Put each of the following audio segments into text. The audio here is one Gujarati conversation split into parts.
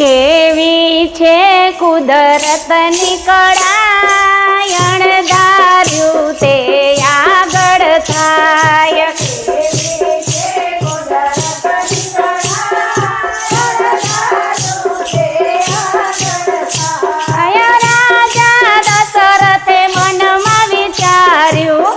કેવી છે કુદરતની કળા, અણધાર્યું તે આગળ થાય. રાજા દશરથે મનમાં વિચાર્યું,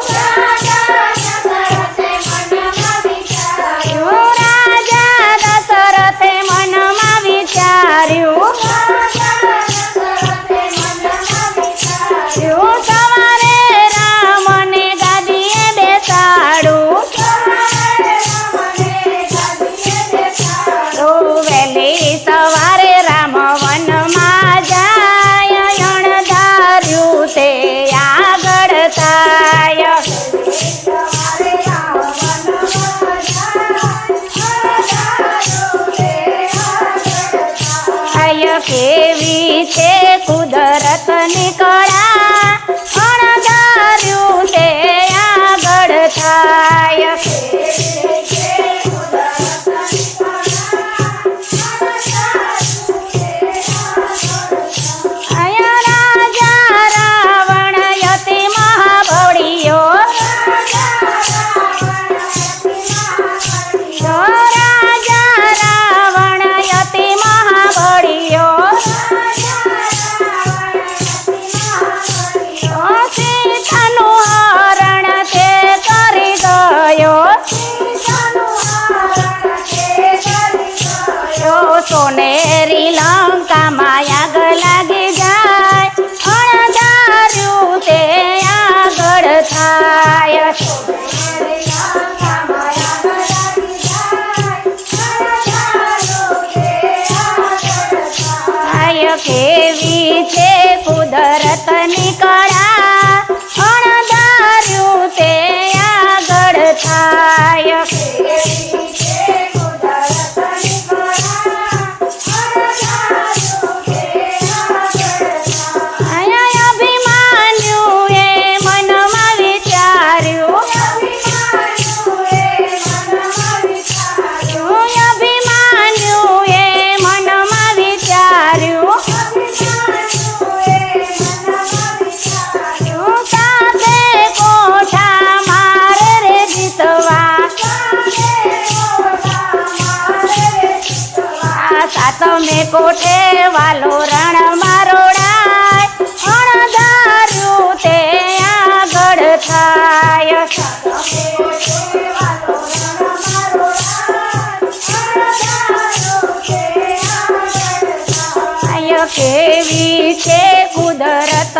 સવારે રામને ગાદીએ બેસાડું, વહેલી સવારે રામ વનમાં જાય, અણધાર્યું તે આગળ થાય. કેવી છે કુદરતની કળા, અણધાર્યું તે આગળ થાય. રાજા રાવણ યતિ મહાબળિયો, રાજા રાવણ યતિ મહાબળિયો, સીતાનું હરણ તે કરી ગયો, સોનેરી લંકામાં આગ લાગી જાય, અણધાર્યું તે આગળ થાય. કેવી છે કુદરતની કળા, અણધાર્યું તે આગળ થાય. અભિમાન્યુએ મનમાં વિચાર્યું, અભિમાન્યુએ મનમાં વિચાર્યું, સાથે કોઠા મારે રે જીતવા, સાતમે કોઠે વાલો રણ મારોડાય, અણધાર્યું તે આગળ થાય. કેવી છે કુદરત